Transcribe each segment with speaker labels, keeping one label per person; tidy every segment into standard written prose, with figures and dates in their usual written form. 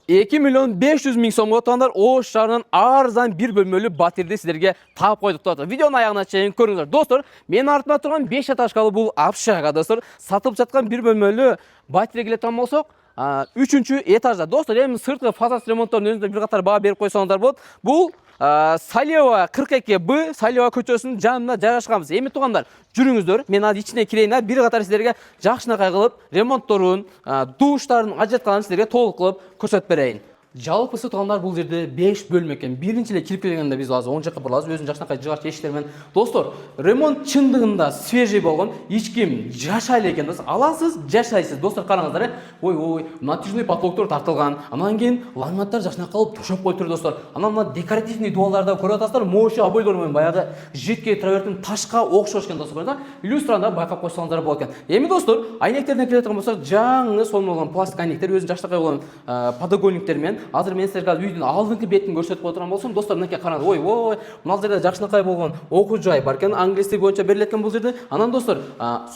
Speaker 1: 2 milyon 500 ming so'mga otanlar Oş şahrının arzan bir bölmölü batirdi sizlerge taap koyduk dostlar. Videonun ayağına çeyin көріңіздер. Dostlar, мен артымда тұрған 5 этажкалы бұл Апшаға достlar, сатылып жатқан bir bölmölü батире келетін болсақ, 3-cü этажда. Dostlar, emin sırtқы фасад ремонттарының өзінде bir қатар баға беріп қойсаңыздар болады. Бұл Saleva 42B Saleva көчөсүнүн жанына жайгашканбыз. Эми туугандар, жүрүңүздөр. Мен аны ичине кирейин, bir катар силерге жакшынакай кылып, ремонтторун, душтарын ажыратканын силерге толук кылып көрсөтүп берейин. Жалпысы туугандар, бул жерде 5 бөлмө экен. Биринчи эле кирип келгенде биз азыр оң жакка бурабыз, өзүнүн жакшынакай жыгач эшиктер менен. Достор, ремонт чындыгында свежий болгон, эч ким жашайлы экен. Аласыз, жашайсыз. Достор, караңыздар, ой, натяжный потолоктор тартылган. Анан кийин ламинаттар жакшынакай кылып төшөп коюптур достор. Анан мына декоративный дуаларда көрүп атасыздар, мошу обойлор менен баягы жетке траверттин ташка окшош экен достор. Иллюстранда байкап койсоңуздар болот экен. Эми достор, айнектерден келе турган болсок, жаңы сонун болгон пластик айнектер, өзүнүн жакшынакай болгон подогонниктер менен азыр мен силерге үйдүн алдыңкы бетин көрсөтүп отурган болсом, достор, мынакей караңыз. Ой, мына жерде жакшынакай болгон окуу жай бар экен, англис тили боюнча берилет экен бул жерде. Анан достор,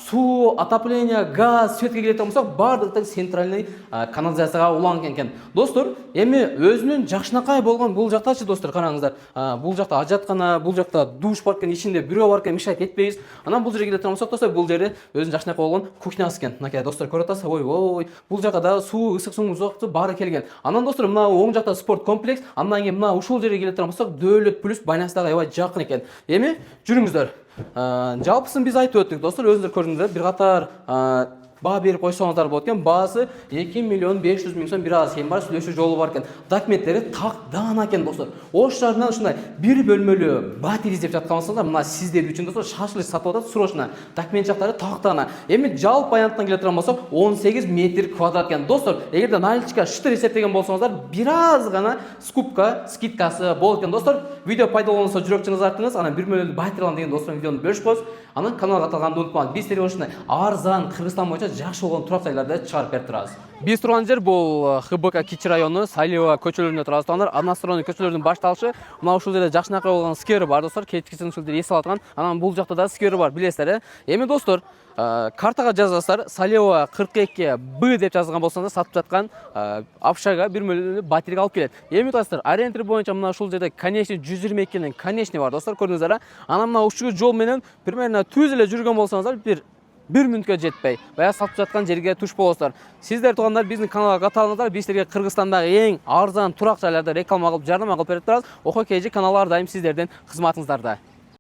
Speaker 1: суу, отопление, газ, светке келет болсок, баардыгы центральный канализацияга уланган экен. Достор, эми өзүнүн жакшынакай болгон бул жактачы достор, караңыздар. Бул жакта ажаткана, бул жакта душ бар экен, ичинде бирөө бар экен, мешайт этпейбиз. Анан бул жерге келе турган болсок, достор, бул жерде өзүнүн жакшынакай болгон кухнясы экен. Мынакей достор, көрүп атасыз. Ой, бул жакка да суу, ысык суу, узактуу баары келген. Анан достор, мына оң жакта спорт комплекс, андан кийин мына ушул жерге келе турган болсок, Дөөлөт плюс Байнастагы аябай жакын экен. Эми жүрүңүздөр. Жалпысын биз айтып өттүк достор, өзүңүздөр көрдүңүздөр, бир катар баа берип койсоңуздар болот экен. Баасы 2 миллион 500 миң сом, бир аз кем бар, сүйлөшүү жолу бар экен. Документтери так даана экен достор. Ош шаарынан ушундай бир бөлмөлүү батир издеп жаткан болсоңуздар, мына сиздер үчүн достор шашылыш сатып атат, срочно. Документ жактары так даана. Эми жалпы аянттан келе турган болсок, 18 метр квадрат экен. Достор, эгерде наличка шытыр эсептеген болсоңуздар, бир аз гана скидкасы болот экен. Достор, видео пайдаланса жүрөкчүңүз артыңыз, анан бир бөлмөлүү батир алам деген достор видеону бөлүшүп коюңуз. Анан каналга катылганды унутпаңыз. Биз силерге ушундай арзан Кыргызстан боюнча жакшы болгон турак жайларды чыгарып берип турабыз. Биз турган жер бул ХБК Кичи району Салева көчөлөрүндө турабыз достор. Андан соң көчөлөрдүн башталышы мына ушул жерде жакшынакай болгон сквер бар достор. Кечкисин ушул жерде эс алаткан. Анан бул жакта да сквер бар, билесиздер. Эми достор, картага жазасыздар, Салева 42Б деп жазылган болсоңуздар, сатып жаткан Апшага бир бөлмөлүү батирге алып келет. Эми достор, ориентир боюнча мына ушул жерде конечный 122нин конечный бар достор, көрдүңүздөр. Анан мына ушул жол менен примерно түз эле жүргөн болсоңуздар, бир мүнөткө жетпей, баягы сатып жаткан жерге туш болосуздар. Сиздер туугандар, биздин каналга катылыңыздар. Биз силерге Кыргызстандагы эң арзан турак жайларды реклама кылып, жардам кылып берип турабыз. Охо KG каналы ар дайым сиздердин кызматыңыздарда.